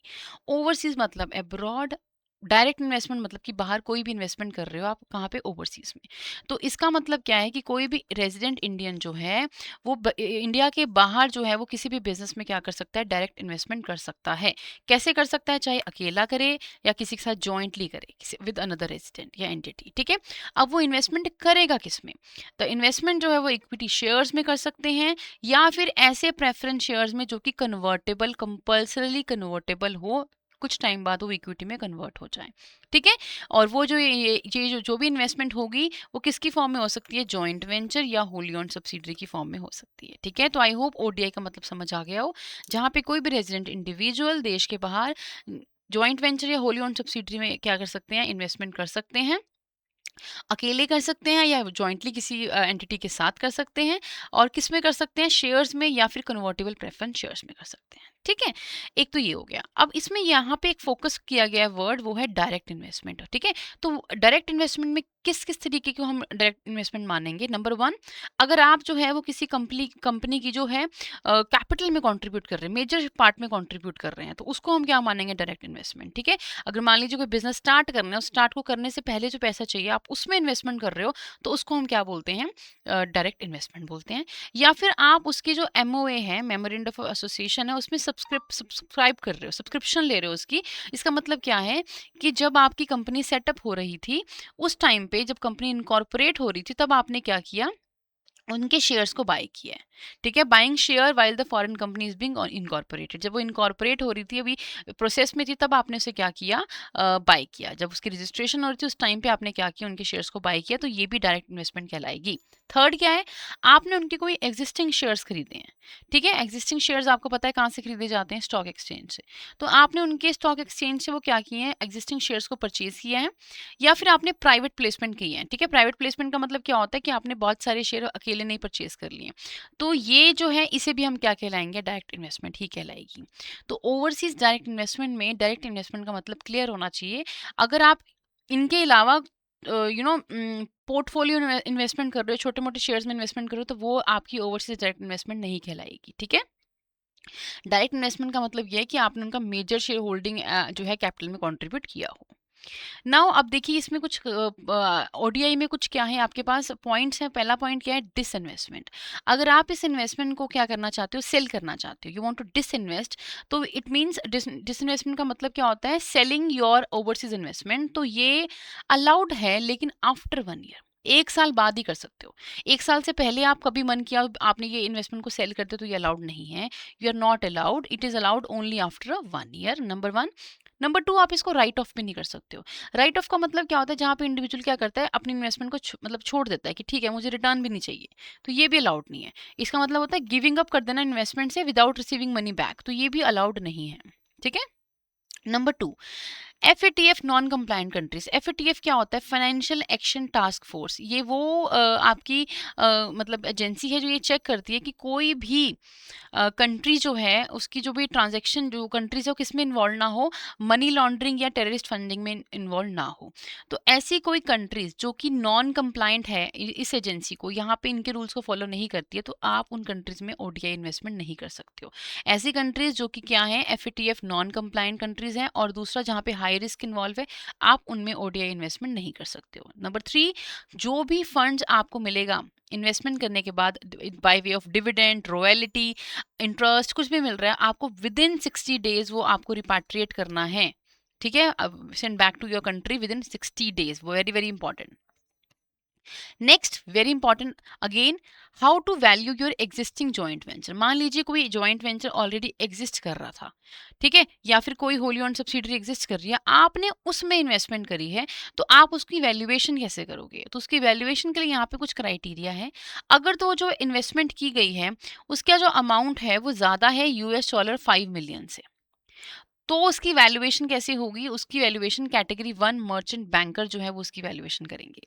ओवरसीज मतलब अब्रॉड, डायरेक्ट इन्वेस्टमेंट मतलब कि बाहर कोई भी इन्वेस्टमेंट कर रहे हो आप, कहाँ पे, ओवरसीज में। तो इसका मतलब क्या है कि कोई भी रेजिडेंट इंडियन जो है वो इंडिया के बाहर जो है वो किसी भी बिजनेस में क्या कर सकता है, डायरेक्ट इन्वेस्टमेंट कर सकता है। कैसे कर सकता है, चाहे अकेला करे या किसी के साथ जॉइंटली करे, किसी विद अनदर रेजिडेंट या एंटिटी, ठीक है। अब वो इन्वेस्टमेंट करेगा किस में, तो इन्वेस्टमेंट जो है वो इक्विटी शेयर्स में कर सकते हैं, या फिर ऐसे प्रेफरेंस शेयर्स में जो कि कन्वर्टेबल, कंपल्सरली कन्वर्टेबल हो, कुछ टाइम बाद वो इक्विटी में कन्वर्ट हो जाए, ठीक है। और वो जो भी इन्वेस्टमेंट होगी वो किसकी फॉर्म में हो सकती है, जॉइंट वेंचर या होली ओन्ड सब्सिडरी की फॉर्म में हो सकती है, ठीक है। तो आई होप ओडीआई का मतलब समझ आ गया हो, जहाँ पे कोई भी रेजिडेंट इंडिविजुअल देश के बाहर जॉइंट वेंचर या होली ओन्ड सब्सिडरी में क्या कर सकते हैं, इन्वेस्टमेंट कर सकते हैं, अकेले कर सकते हैं या जॉइंटली किसी एंटिटी के साथ कर सकते हैं, और किस में कर सकते हैं, शेयर्स में या फिर कन्वर्टेबल प्रेफरेंस शेयर्स में कर सकते हैं, ठीक है। एक तो ये हो गया। अब इसमें यहाँ पे एक फोकस किया गया वर्ड वो है डायरेक्ट इन्वेस्टमेंट, ठीक है। तो डायरेक्ट इन्वेस्टमेंट में किस किस तरीके को हम डायरेक्ट इन्वेस्टमेंट मानेंगे। नंबर वन, अगर आप जो है वो किसी कंपनी की जो है कैपिटल में कंट्रीब्यूट कर रहे हैं, मेजर पार्ट में कंट्रीब्यूट कर रहे हैं, तो उसको हम क्या मानेंगे, डायरेक्ट इन्वेस्टमेंट। ठीक है, अगर मान लीजिए कोई बिजनेस स्टार्ट करना है, उस स्टार्ट को करने से पहले जो पैसा चाहिए आप उसमें इन्वेस्टमेंट कर रहे हो, तो उसको हम क्या बोलते हैं, डायरेक्ट इन्वेस्टमेंट बोलते हैं। या फिर आप उसकी जो MOA है, मेमोरेंडम ऑफ एसोसिएशन है, उसमें सब्सक्राइब कर रहे हो, सब्सक्रिप्शन ले रहे हो उसकी। इसका मतलब क्या है कि जब आपकी कंपनी सेटअप हो रही थी, उस टाइम पे जब कंपनी इनकॉर्पोरेट हो रही थी, तब आपने क्या किया, उनके शेयर्स को बाय किया है। ठीक है, buying share while the foreign company is being incorporated. जब वो इनकॉर्पोरेट हो रही थी, अभी प्रोसेस में थी, तब आपने उसे क्या किया, बाय किया। जब उसकी रजिस्ट्रेशन हो रही थी, उस टाइम पे आपने क्या किया, उनके शेयर्स को बाय किया, तो ये भी डायरेक्ट इन्वेस्टमेंट कहलाएगी। थर्ड क्या है, आपने उनके कोई एग्जिस्टिंग शेयर्स खरीदे हैं। ठीक है, एग्जिस्टिंग शेयर्स आपको पता है कहाँ से खरीदे जाते हैं, स्टॉक एक्सचेंज से। तो आपने उनके स्टॉक एक्सचेंज से वो क्या किए हैं, एग्जिस्टिंग शेयर्स को परचेज किया है, या फिर आपने प्राइवेट प्लेसमेंट की है। ठीक है, प्राइवेट प्लेसमेंट का मतलब क्या होता है कि आपने बहुत सारे शेयर अकेले नहीं परचेज कर लिए। तो ये जो है, इसे भी हम क्या कहलाएंगे, डायरेक्ट इन्वेस्टमेंट ही कहलाएगी। तो ओवरसीज डायरेक्ट इन्वेस्टमेंट में डायरेक्ट इन्वेस्टमेंट का मतलब क्लियर होना चाहिए। अगर आप इनके अलावा पोर्टफोलियो इन्वेस्टमेंट कर रहे हो, छोटे मोटे शेयर्स में इन्वेस्टमेंट कर रहे हो, तो वो आपकी ओवरसीज डायरेक्ट इन्वेस्टमेंट नहीं कहलाएगी। ठीक है, डायरेक्ट इन्वेस्टमेंट का मतलब ये है कि आपने उनका मेजर शेयर होल्डिंग जो है कैपिटल में कंट्रीब्यूट किया हो। नाउ अब देखिए, इसमें कुछ ODI में कुछ क्या है आपके पास पॉइंट्स हैं। पहला पॉइंट क्या है, डिसइन्वेस्टमेंट। अगर आप इस इन्वेस्टमेंट को क्या करना चाहते हो, सेल करना चाहते हो, यू वांट टू डिसइन्वेस्ट, तो इट मींस डिसइन्वेस्टमेंट का मतलब क्या होता है, सेलिंग योर ओवरसीज इन्वेस्टमेंट। तो ये अलाउड है, लेकिन आफ्टर 1 ईयर, 1 साल बाद ही कर सकते हो। 1 साल से पहले आप कभी मन किया आपने ये इन्वेस्टमेंट को सेल करते, तो ये अलाउड नहीं है। You are not allowed, it is allowed only after 1 year, number one. Number two, आप इसको राइट ऑफ भी नहीं कर सकते हो। राइट ऑफ का मतलब क्या होता है, जहाँ पे इंडिविजुअल क्या करता है, अपनी इन्वेस्टमेंट को मतलब छोड़ देता है कि ठीक है, मुझे रिटर्न भी नहीं चाहिए, तो ये भी अलाउड नहीं है। इसका मतलब होता है गिविंग अप कर देना इन्वेस्टमेंट से विदाउट रिसीविंग मनी बैक, तो ये भी अलाउड नहीं है। ठीक है, number two, FATF non compliant countries. FATF क्या होता है, फाइनेंशियल एक्शन टास्क फोर्स। ये वो आपकी मतलब एजेंसी है जो ये चेक करती है कि कोई भी कंट्री जो है, उसकी जो भी ट्रांजैक्शन, जो कंट्रीज है, वो किस में इन्वॉल्व ना हो, मनी लॉन्ड्रिंग या टेररिस्ट फंडिंग में इन्वॉल्व ना हो। तो ऐसी कोई कंट्रीज जो कि नॉन कंप्लायंट है इस एजेंसी को, यहाँ पे इनके रूल्स को फॉलो नहीं करती है, तो आप उन कंट्रीज में ODI इन्वेस्टमेंट नहीं कर सकते हो। ऐसी कंट्रीज जो कि क्या है, FATF नॉन कंप्लायंट कंट्रीज हैं, और दूसरा जहाँ पे हाई रिस्क इन्वॉल्व है, आप उनमें ODI इन्वेस्टमेंट नहीं कर सकते हो। नंबर थ्री, जो भी फंड्स आपको मिलेगा इन्वेस्टमेंट करने के बाद, by way of dividend, royalty, interest, कुछ भी मिल रहा है, आपको विद इन 60 डेज वो आपको रिपाट्रिएट करना है। ठीक है, send back to your country within 60 days, very very important. Next, very important again, how to value your existing joint venture. मान लीजिए कोई जॉइंट वेंचर ऑलरेडी एग्जिस्ट कर रहा था, ठीक है, या फिर कोई होली ऑन सब्सिडरी एग्जिस्ट कर रही है, आपने उसमें इन्वेस्टमेंट करी है, तो आप उसकी वैल्यूएशन कैसे करोगे, तो उसकी वैल्यूएशन के लिए यहाँ पे कुछ क्राइटेरिया है। अगर तो जो इन्वेस्टमेंट की गई है, उसका जो अमाउंट है वो ज़्यादा है $5 मिलियन से, तो उसकी वैल्यूएशन कैसे होगी, उसकी वैल्यूएशन कैटेगरी 1 मर्चेंट बैंकर जो है वो उसकी वैल्यूएशन करेंगे।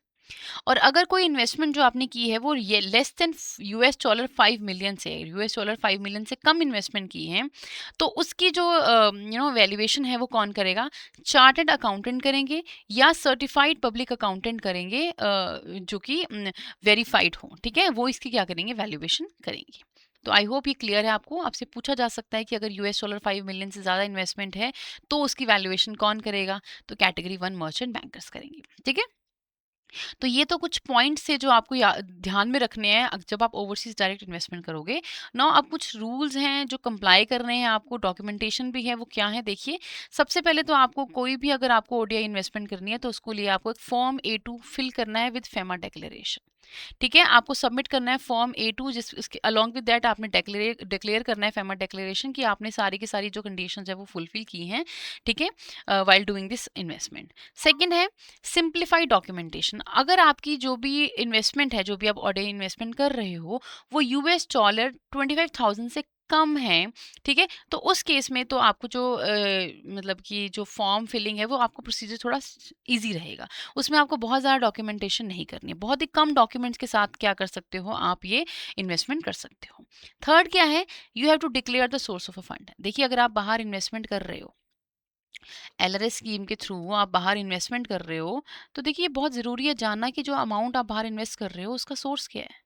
और अगर कोई इन्वेस्टमेंट जो आपने की है वो ये लेस देन $5 मिलियन से, $5 मिलियन से कम इन्वेस्टमेंट की है, तो उसकी जो वैल्यूएशन है वो कौन करेगा, चार्टर्ड अकाउंटेंट करेंगे, या सर्टिफाइड पब्लिक अकाउंटेंट करेंगे, जो कि वेरीफाइड हो। ठीक है, वो इसकी क्या करेंगे, वैल्यूएशन करेंगे। तो आई होप ये क्लियर है आपको। आपसे पूछा जा सकता है कि अगर $5 मिलियन से ज़्यादा इन्वेस्टमेंट है, तो उसकी वैल्यूएशन कौन करेगा, तो कैटेगरी 1 मर्चेंट बैंकर्स करेंगे। ठीक है, तो ये तो कुछ पॉइंट्स थे जो आपको ध्यान में रखने हैं जब आप ओवरसीज डायरेक्ट इन्वेस्टमेंट करोगे। नाउ अब कुछ रूल्स हैं जो कंप्लाई करने हैं आपको, डॉक्यूमेंटेशन भी है, वो क्या है देखिए। सबसे पहले तो आपको कोई भी अगर आपको ODI इन्वेस्टमेंट करनी है, तो उसको लिए आपको एक फॉर्म A2 फिल करना है विद फेमा डिक्लेरेशन। ठीक है, आपको सबमिट करना है फॉर्म A2, जिस उसके अलॉन्ग विद दैट आपने डिक्लेयर करना है फेमा डिक्लेरेशन कि आपने सारी की सारी जो कंडीशंस है वो फुलफिल की हैं। ठीक है, while doing this investment. Second है सिंप्लीफाइड डॉक्यूमेंटेशन। अगर आपकी जो भी इन्वेस्टमेंट है, जो भी आप ODI इन्वेस्टमेंट कर रहे हो, वो $25,000 से कम है, ठीक है, तो उस केस में तो आपको जो मतलब कि जो फॉर्म फिलिंग है वो आपको प्रोसीजर थोड़ा इजी रहेगा। उसमें आपको बहुत ज़्यादा डॉक्यूमेंटेशन नहीं करनी है, बहुत ही कम डॉक्यूमेंट्स के साथ क्या कर सकते हो, आप ये इन्वेस्टमेंट कर सकते हो। थर्ड क्या है, you have to declare the source of a fund. देखिए, अगर आप बाहर इन्वेस्टमेंट कर रहे हो, एलआरएस स्कीम के थ्रू आप बाहर इन्वेस्टमेंट कर रहे हो, तो देखिए बहुत ज़रूरी है जानना कि जो अमाउंट आप बाहर इन्वेस्ट कर रहे हो उसका सोर्स क्या है।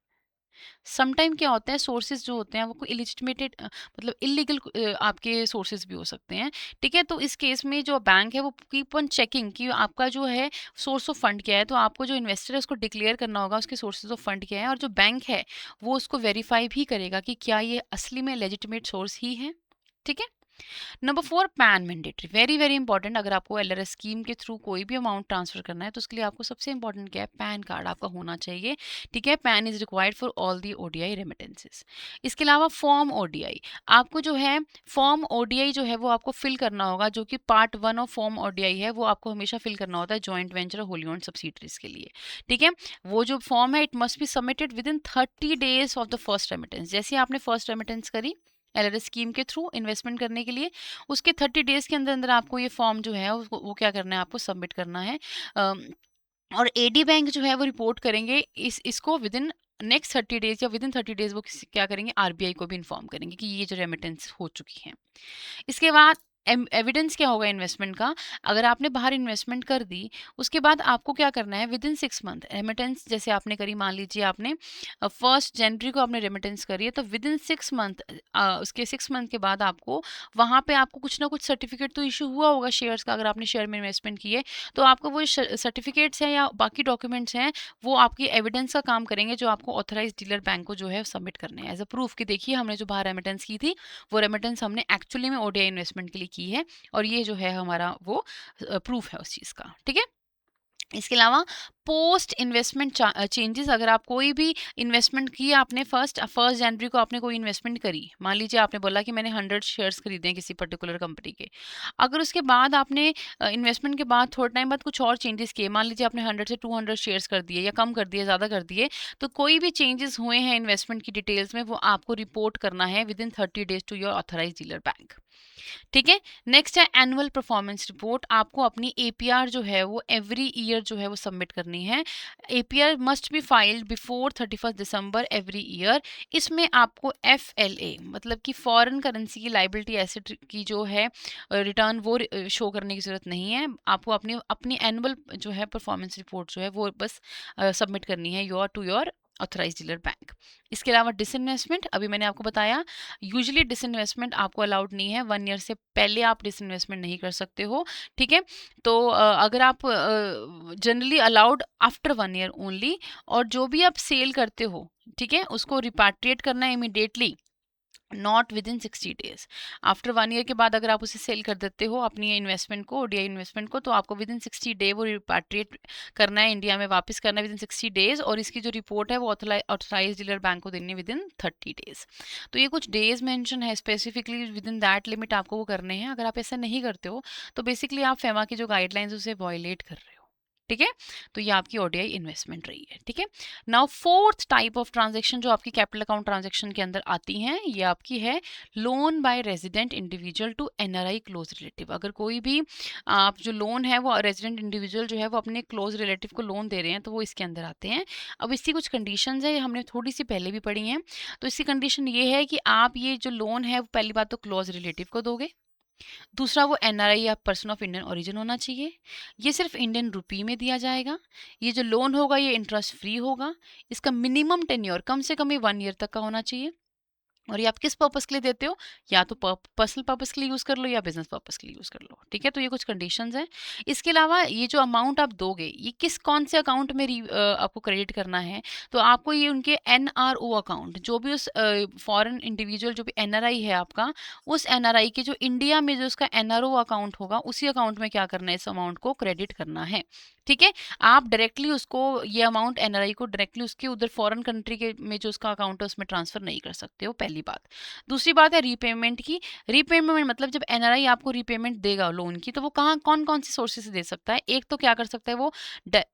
सम टाइम क्या होता है, सोर्सेज जो होते हैं वो कोई इलिजिटिमेटेड मतलब इलीगल आपके सोर्सेज भी हो सकते हैं। ठीक है, तो इस केस में जो बैंक है वो कीप ऑन चेकिंग कि आपका जो है सोर्स ऑफ फंड क्या है। तो आपको जो इन्वेस्टर है उसको डिक्लेयर करना होगा उसके सोर्सेज ऑफ फंड क्या है, और जो बैंक है वो उसको वेरीफाई भी करेगा कि क्या ये असली में लेजिटिमेट सोर्स ही है। ठीक है। Number 4, pan mandatory, very very important. अगर आपको एलआरएस स्कीम के थ्रू कोई भी अमाउंट ट्रांसफर करना है तो उसके लिए आपको सबसे इंपॉर्टेंट क्या है, पैन कार्ड आपका होना चाहिए। ठीक है, pan is required for all the ODI remittances. इसके अलावा फॉर्म ओडीआई, आपको जो है फॉर्म ओडीआई जो है वो आपको फिल करना होगा, जो कि पार्ट 1 ऑफ फॉर्म ओडीआई है, वो आपको हमेशा फिल करना होता है जॉइंट वेंचर और होली ओन्ड सब्सिडरीज के लिए। ठीक है, वो जो फॉर्म है it must be submitted with in 30 days of the first remittance. जैसे आपने फर्स्ट रेमिटेंस करी एलआरएस स्कीम के थ्रू इन्वेस्टमेंट करने के लिए, उसके 30 डेज़ के अंदर-अंदर आपको ये फॉर्म जो है उसको वो क्या करना है, आपको सबमिट करना है। अम, और एडी बैंक जो है वो रिपोर्ट करेंगे इसको विदिन नेक्स्ट 30 डेज़, या विदिन 30 डेज़ वो क्या करेंगे, आरबीआई को भी इन्फॉर्म करेंगे कि ये जो रेमिटेंस हो चुकी है। इसके बाद एविडेंस क्या होगा इन्वेस्टमेंट का, अगर आपने बाहर इन्वेस्टमेंट कर दी उसके बाद आपको क्या करना है, विद इन 6 मंथ रेमिटेंस जैसे आपने करी, मान लीजिए आपने 1 जनवरी को आपने रेमिटेंस करी है, तो विद इन 6 मंथ उसके 6 मंथ के बाद आपको वहाँ पे आपको कुछ ना कुछ सर्टिफिकेट तो इशू हुआ होगा शेयर्स का। अगर आपने शेयर में इन्वेस्टमेंट की है तो आपको वो सर्टिफिकेट्स हैं या बाकी डॉक्यूमेंट्स हैं, वो आपकी एविडेंस का काम करेंगे, जो आपको ऑथराइज डीलर बैंक को जो है सबमिट करने हैं एज अ प्रूफ कि देखिए हमने जो बाहर रेमिटेंस की थी वो रेमिटेंस हमने एक्चुअली में ओडीआई इन्वेस्टमेंट के लिए की है, और ये जो है हमारा वो प्रूफ है उस चीज़ का। ठीक है। इसके अलावा पोस्ट इन्वेस्टमेंट चेंजेस, अगर आप कोई भी इन्वेस्टमेंट किया, आपने फर्स्ट फर्स्ट जनवरी को आपने कोई इन्वेस्टमेंट करी, मान लीजिए आपने बोला कि मैंने 100 शेयर्स खरीदे हैं किसी पर्टिकुलर कंपनी के। अगर उसके बाद आपने इन्वेस्टमेंट के बाद थोड़ा टाइम बाद कुछ और चेंजेस किए, मान लीजिए आपने 100 से 200 शेयर्स कर दिए या कम कर दिए, ज़्यादा कर दिए, तो कोई भी चेंजेस हुए हैं इन्वेस्टमेंट की डिटेल्स में वो आपको रिपोर्ट करना है within 30 days to your authorise dealer bank. ठीक है। नेक्स्ट है एनुअल परफॉर्मेंस रिपोर्ट, आपको अपनी एपीआर जो है वो एवरी ईयर जो है वो सबमिट करनी है। APR must be filed before 31 December every year. इसमें आपको एफएलए मतलब कि फॉरेन करेंसी की लाइबिलिटी एसेट की जो है रिटर्न वो शो करने की ज़रूरत नहीं है। आपको अपनी अपनी एनुअल जो है परफॉर्मेंस रिपोर्ट जो है वो बस सबमिट करनी है your to your authorise dealer bank. इसके अलावा डिसइन्वेस्टमेंट, अभी मैंने आपको बताया यूजुअली डिसइन्वेस्टमेंट आपको अलाउड नहीं है, 1 ईयर से पहले आप डिसइन्वेस्टमेंट नहीं कर सकते हो। ठीक है, तो अगर आप generally allowed after 1 year only, और जो भी आप सेल करते हो, ठीक है, उसको रिपाट्रिएट करना है immediately, not with in 60 days. After 1 year के बाद अगर आप उसे सेल कर देते हो अपनी इन्वेस्टमेंट को, ओडीआई इन्वेस्टमेंट को, तो आपको विद इन 60 डे वो रिपाट्रिएट करना है, इंडिया में वापस करना है विद इन 60 डेज, और इसकी जो रिपोर्ट है वो ऑथराइज डीलर बैंक को देनी है विद इन 30 डेज। तो ये कुछ डेज मेंशन है specifically, with in that limit आपको वो करने हैं। अगर आप ऐसा नहीं करते हो तो बेसिकली आप फेमा की जो गाइडलाइंस उसे वॉयलेट कर रहे हो। ठीक है, तो ये आपकी ओडीआई इन्वेस्टमेंट रही है। ठीक है, now fourth type of transaction जो आपकी कैपिटल अकाउंट ट्रांजैक्शन के अंदर आती हैं, ये आपकी है loan by resident individual to NRI close relative. अगर कोई भी आप जो लोन है वो रेजिडेंट इंडिविजुअल जो है वो अपने क्लोज रिलेटिव को लोन दे रहे हैं, तो वो इसके अंदर आते हैं। अब इसकी कुछ कंडीशंस है, ये हमने थोड़ी सी पहले भी पढ़ी हैं। तो इसकी कंडीशन ये है कि आप ये जो लोन है पहली बात तो क्लोज रिलेटिव को दोगे, दूसरा वो एनआरआई या पर्सन ऑफ इंडियन ओरिजिन होना चाहिए, ये सिर्फ इंडियन रुपी में दिया जाएगा, ये जो लोन होगा ये इंटरेस्ट फ्री होगा, इसका मिनिमम टेन्योर कम से कम ये 1 ईयर तक का होना चाहिए, और ये आप किस पर्पस के लिए देते हो, या तो पर्सनल पर्पस के लिए यूज़ कर लो या बिजनेस पर्पस के लिए यूज़ कर लो। ठीक है, तो ये कुछ कंडीशंस हैं। इसके अलावा ये जो अमाउंट आप दोगे ये किस कौन से अकाउंट में आपको क्रेडिट करना है, तो आपको ये उनके एनआरओ अकाउंट, जो भी उस फॉरेन इंडिविजुअल जो भी एनआरआई है आपका, उस एनआरआई के जो इंडिया में जो उसका एनआरओ अकाउंट होगा उसी अकाउंट में क्या करना है, इस अमाउंट को क्रेडिट करना है। ठीक है, आप डायरेक्टली उसको ये अमाउंट एनआरआई को डायरेक्टली उसके उधर फॉरेन कंट्री के में जो उसका अकाउंट है उसमें ट्रांसफर नहीं कर सकते हो, पहली बात। दूसरी बात है रीपेमेंट की। रीपेमेंट मतलब जब एनआरआई आपको रीपेमेंट देगा लोन की, तो वो कहाँ कौन कौन से सोर्सेज से दे सकता है, एक तो क्या कर सकता है वो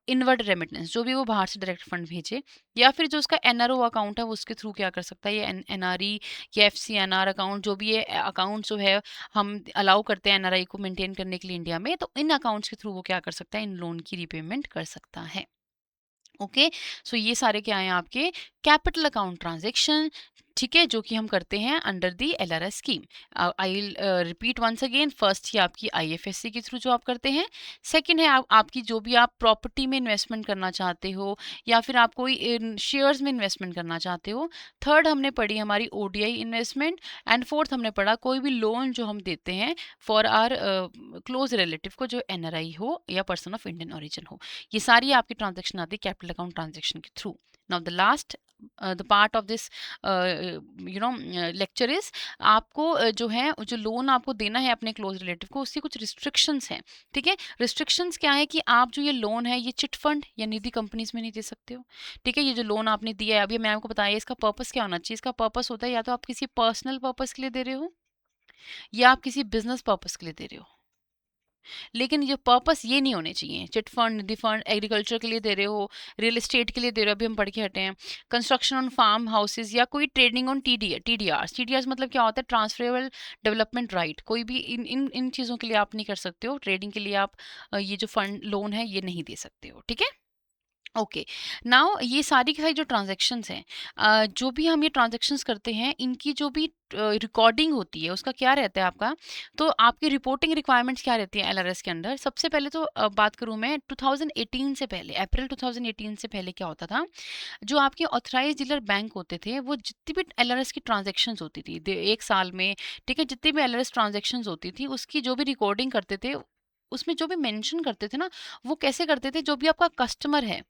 इनवर्ड रेमिटेंस, जो भी वो बाहर से डायरेक्ट फंड भेजे, या फिर जो उसका एनआरओ अकाउंट है वो उसके थ्रू क्या कर सकता है, ये एनआरई या एफसीएनआर अकाउंट, जो भी ये अकाउंट जो है हम अलाउ करते हैं एनआरआई को मेंटेन करने के लिए इंडिया में, तो इन अकाउंट्स के थ्रू वो क्या कर सकता है, इन लोन की रीपेमेंट कर सकता है। ओके, सो ये सारे क्या हैं आपके कैपिटल अकाउंट ट्रांजैक्शन, ठीक है, जो कि हम करते हैं under the LRS scheme. I will repeat once again, first ही आपकी आईएफएससी के थ्रू जो आप करते हैं, सेकंड है आपकी जो भी आप प्रॉपर्टी में इन्वेस्टमेंट करना चाहते हो या फिर आप कोई शेयर्स में इन्वेस्टमेंट करना चाहते हो, थर्ड हमने पढ़ी हमारी ओडीआई इन्वेस्टमेंट, एंड फोर्थ हमने पढ़ा कोई भी लोन जो हम देते हैं फॉर आर क्लोज रिलेटिव को जो एनआरआई हो या पर्सन ऑफ इंडियन ओरिजिन हो। ये सारी आपकी ट्रांजेक्शन आती है कैपिटल अकाउंट ट्रांजेक्शन के through. Now the last the part of this lecture is, आपको जो है जो लोन आपको देना है अपने क्लोज रिलेटिव को, उसकी कुछ रिस्ट्रिक्शंस हैं, ठीक है। रिस्ट्रिक्शंस क्या है कि आप जो ये लोन है ये चिट फंड या निधि कंपनीज में नहीं दे सकते हो, ठीक है। ये जो लोन आपने दिया है, अभी मैं आपको बताया इसका पर्पस क्या होना चाहिए। इसका पर्पस होता है या तो आप किसी पर्सनल पर्पस के लिए दे रहे हो या आप किसी बिजनेस पर्पस के लिए दे रहे हो, लेकिन ये पर्पस ये नहीं होने चाहिए। चिट फंड, निधि फंड, एग्रीकल्चर के लिए दे रहे हो, रियल एस्टेट के लिए दे रहे हो, अभी हम पढ़ के हटे हैं, कंस्ट्रक्शन ऑन फार्म हाउसेज या कोई ट्रेडिंग ऑन टीडीआर मतलब क्या होता है, ट्रांसफरेबल डेवलपमेंट राइट। कोई भी इन इन इन चीज़ों के लिए आप नहीं कर सकते हो, ट्रेडिंग के लिए आप ये जो फंड लोन है ये नहीं दे सकते हो, ठीक है। ओके, नाउ ये सारी की सारी जो ट्रांजैक्शंस हैं, जो भी हम ये ट्रांजैक्शंस करते हैं, इनकी जो भी रिकॉर्डिंग होती है उसका क्या रहता है आपका। तो आपकी रिपोर्टिंग रिक्वायरमेंट्स क्या रहती है एलआरएस के अंदर। सबसे पहले तो बात करूं मैं 2018 से पहले, अप्रैल 2018 से पहले क्या होता था, जो आपके ऑथराइज डीलर बैंक होते थे वो जितनी भी एलआरएस की ट्रांजैक्शंस होती थी एक साल में, ठीक है, जितनी भी एलआरएस ट्रांजैक्शंस होती थी उसकी जो भी रिकॉर्डिंग करते थे, उसमें जो भी मेंशन करते थे ना, वो कैसे करते थे, जो भी आपका कस्टमर है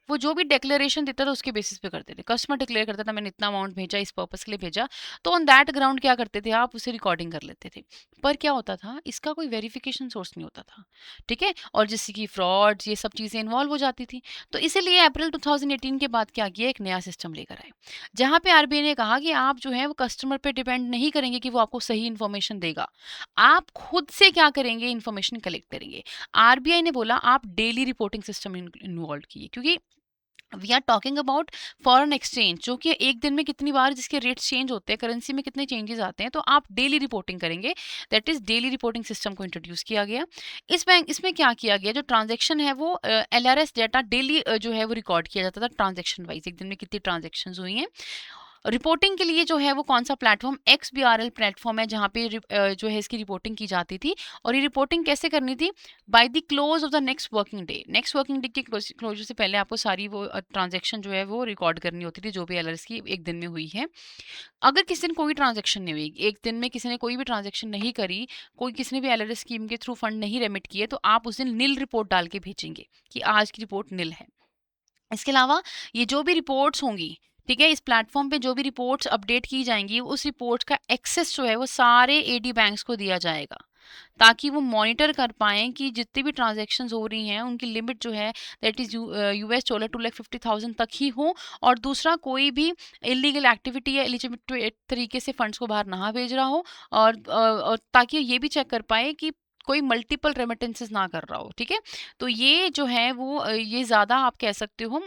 वो जो भी डिक्लेरेशन देता था उसके बेसिस पे करते थे। कस्टमर डिक्लेयर करता था मैंने इतना अमाउंट भेजा, इस पर्पस के लिए भेजा, तो ऑन दैट ग्राउंड क्या करते थे आप, उसे रिकॉर्डिंग कर लेते थे। पर क्या होता था, इसका कोई वेरिफिकेशन सोर्स नहीं होता था, ठीक है, और जिससे कि फ्रॉड ये सब चीज़ें इन्वॉल्व हो जाती थी। तो इसीलिए अप्रैल 2018 के बाद क्या किया, एक नया सिस्टम लेकर आए, जहाँ पे आरबीआई ने कहा कि आप जो है वो कस्टमर पे डिपेंड नहीं करेंगे कि वो आपको सही इन्फॉर्मेशन देगा, आप खुद से क्या करेंगे, इन्फॉर्मेशन कलेक्ट करेंगे। आरबीआई ने बोला आप डेली रिपोर्टिंग सिस्टम इन्वॉल्व कीजिए, क्योंकि we are talking about foreign exchange, जो कि एक दिन में कितनी बार जिसके रेट्स चेंज होते हैं, करेंसी में कितने चेंजेस आते हैं, तो आप डेली रिपोर्टिंग करेंगे। That is daily reporting system को इंट्रोड्यूस किया गया। इसमें क्या किया गया, जो ट्रांजैक्शन है वो एलआरएस डाटा डेली जो है वो रिकॉर्ड किया जाता था ट्रांजैक्शन वाइज, एक दिन में कितनी ट्रांजैक्शन हुई हैं। रिपोर्टिंग के लिए जो है वो कौन सा प्लेटफॉर्म, XBRL प्लेटफॉर्म है, जहाँ पे जो है इसकी रिपोर्टिंग की जाती थी। और ये रिपोर्टिंग कैसे करनी थी, by the close of the next working day. Next working day के क्लोजर से पहले आपको सारी वो ट्रांजेक्शन जो है वो रिकॉर्ड करनी होती थी, जो भी एलआरएस की एक दिन में हुई है। अगर किसी ने कोई ट्रांजेक्शन नहीं हुई, एक दिन में किसी ने कोई भी ट्रांजेक्शन नहीं करी, कोई किसी ने भी एलआरएस स्कीम के थ्रू फंड नहीं रेमिट किए, तो आप उस दिन नील रिपोर्ट डाल के भेजेंगे कि आज की रिपोर्ट नील है। इसके अलावा ये जो भी रिपोर्ट्स होंगी, ठीक है, इस प्लेटफॉर्म पे जो भी रिपोर्ट्स अपडेट की जाएंगी, उस रिपोर्ट का एक्सेस जो है वो सारे एडी बैंक्स को दिया जाएगा, ताकि वो मॉनिटर कर पाएँ कि जितनी भी ट्रांजैक्शंस हो रही हैं उनकी लिमिट जो है दैट इज़ यूएस डॉलर 2,50,000 तक ही हो, और दूसरा कोई भी इलीगल एक्टिविटी या इलिजिमिट तरीके से फंड्स को बाहर ना भेज रहा हो, और ताकि ये भी चेक कर पाए कि कोई मल्टीपल रेमिटेंसेस ना कर रहा हो, ठीक है। तो ये जो है वो ये ज़्यादा आप कह सकते हो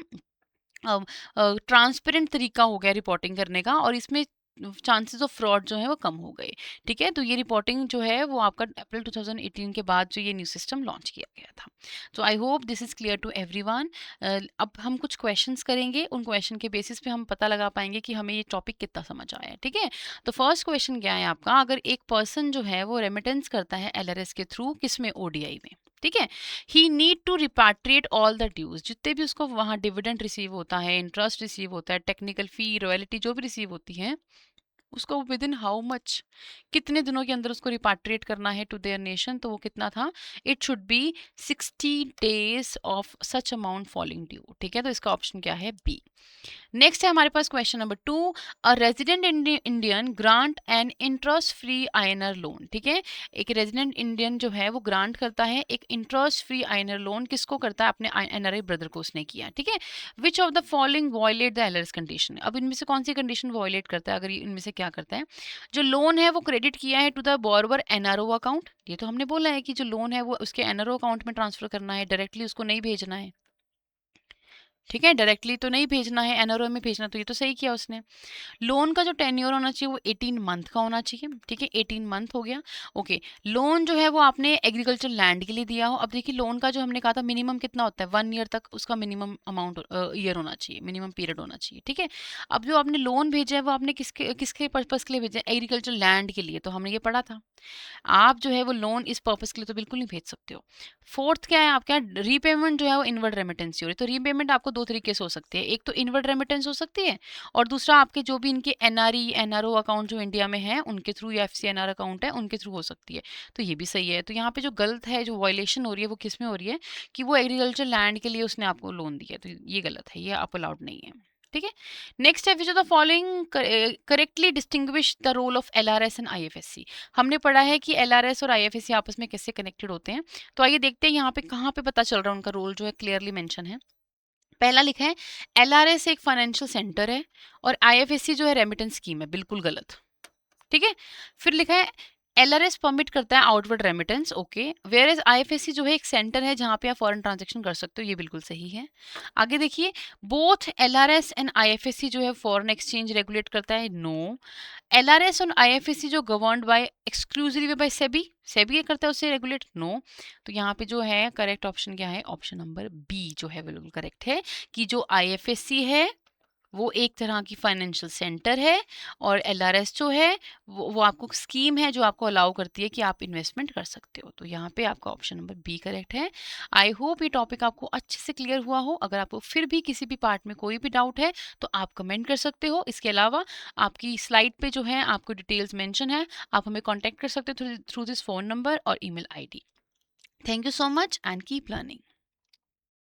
ट्रांसपेरेंट तरीका हो गया रिपोर्टिंग करने का, और इसमें चांसेस ऑफ फ्रॉड जो है वो कम हो गए, ठीक है। तो ये रिपोर्टिंग जो है वो आपका अप्रैल 2018 के बाद जो ये न्यू सिस्टम लॉन्च किया गया था। So I hope this is clear to everyone. अब हम कुछ क्वेश्चंस करेंगे, उन क्वेश्चन के बेसिस पे हम पता लगा पाएंगे कि हमें ये टॉपिक कितना समझ आया है, ठीक है। तो फर्स्ट क्वेश्चन क्या है आपका, अगर एक पर्सन जो है वो रेमिटेंस करता है एलआरएस के थ्रू, किस में, ओडीआई में, ठीक है, he need to repatriate all the dues, जितने भी उसको वहाँ डिविडेंड रिसीव होता है, इंटरेस्ट रिसीव होता है, टेक्निकल फी, रॉयल्टी जो भी रिसीव होती है, उसको विद इन हाउ मच, कितने दिनों के अंदर उसको रिपाट्रिएट करना है टू देयर नेशन। तो वो कितना था, it should be 60 days of such amount falling due, ठीक है। तो इसका ऑप्शन क्या है, बी। नेक्स्ट है हमारे पास question number 2, a resident Indian grant an interest free INR loan, ठीक है। एक रेजिडेंट इंडियन जो है वो ग्रांट करता है एक इंटरेस्ट फ्री आईएनआर लोन, किसको करता है, अपने एनआरआई ब्रदर को उसने किया, ठीक है। Which of the following violate the LRS condition, अब इनमें से कौन सी कंडीशन वॉयलेट करता है, अगर इनमें से क्या करता है, जो लोन है वो क्रेडिट किया है to the borrower NRO account, ये तो हमने बोला है कि जो लोन है वो उसके एनआरओ अकाउंट में ट्रांसफर करना है, डायरेक्टली उसको नहीं भेजना है, ठीक है, डायरेक्टली तो नहीं भेजना है, एनआरओ में भेजना, तो ये तो सही किया उसने। लोन का जो टेन्योर होना चाहिए वो 18 मंथ का होना चाहिए। ठीक है, 18 मंथ हो गया। ओके, लोन जो है वो आपने एग्रीकल्चर लैंड के लिए दिया हो। अब देखिए लोन का जो हमने कहा था मिनिमम कितना होता है, 1 ईयर तक उसका मिनिमम अमाउंट ईयर होना चाहिए, मिनिमम पीरियड होना चाहिए। ठीक है, अब जो आपने लोन भेजा है वो आपने किसके किसके पर्पज़ के लिए भेजा है, एग्रीकल्चर लैंड के लिए, तो हमने ये पढ़ा था। आप जो है वो लोन इस पर्पज़ के लिए तो बिल्कुल नहीं भेज सकते हो। फोर्थ क्या है आपका, रीपेमेंट जो है वो इनवर्ड रेमिटेंस हो रही है। तो रीपेमेंट आपको दो तरीके से हो सकती है, एक तो इनवर्ड रेमिटेंस हो सकती है, और दूसरा आपके जो भी इनके एनआरई एनआरओ अकाउंट जो इंडिया में है उनके थ्रू, या एफसीएनआर अकाउंट है उनके थ्रू हो सकती है। तो ये भी सही है। तो यहाँ पे जो गलत है, जो वायलेशन हो रही है वो किस में हो रही है, कि वो एग्रीकल्चर लैंड के लिए उसने आपको लोन दिया, तो ये गलत है, ये आप अलाउड नहीं है। ठीक है, नेक्स्ट है which of the following correctly distinguish the role of LRS and IFSC. हमने पढ़ा है कि एलआरएस और आईएफएससी आपस में कैसे कनेक्टेड होते हैं। तो आइए देखते हैं यहाँ पे कहाँ पे पता चल रहा है उनका रोल जो है क्लियरली मेंशन है। पहला लिखा है एलआरएस एक फाइनेंशियल सेंटर है और आईएफएससी जो है रेमिटेंस स्कीम है, बिल्कुल गलत। ठीक है, फिर लिखा है एलआरएस परमिट करता है outward remittance, okay, whereas IFSC जो है एक सेंटर है जहां पे आप फॉरेन ट्रांजैक्शन कर सकते हो, ये बिल्कुल सही है। आगे देखिए, बोथ एलआरएस एंड आईएफएससी जो है फॉरेन एक्सचेंज रेगुलेट करता है, नो। एलआरएस और आईएफएससी जो governed by exclusively by SEBI, SEBI ये करता है उससे रेगुलेट, नो। तो यहाँ पे जो है करेक्ट ऑप्शन क्या है, ऑप्शन नंबर बी जो है बिल्कुल करेक्ट है, कि जो आईएफएससी है वो एक तरह की फाइनेंशियल सेंटर है, और एलआरएस जो है वो आपको स्कीम है जो आपको अलाउ करती है कि आप इन्वेस्टमेंट कर सकते हो। तो यहाँ पे आपका ऑप्शन नंबर बी करेक्ट है। आई होप ये टॉपिक आपको अच्छे से क्लियर हुआ हो। अगर आपको फिर भी किसी भी पार्ट में कोई भी डाउट है तो आप कमेंट कर सकते हो। इसके अलावा आपकी स्लाइड पे जो है आपको डिटेल्स मेंशन है, आप हमें कॉन्टैक्ट कर सकते हो थ्रू दिस फ़ोन नंबर और email ID. Thank you so much and keep learning.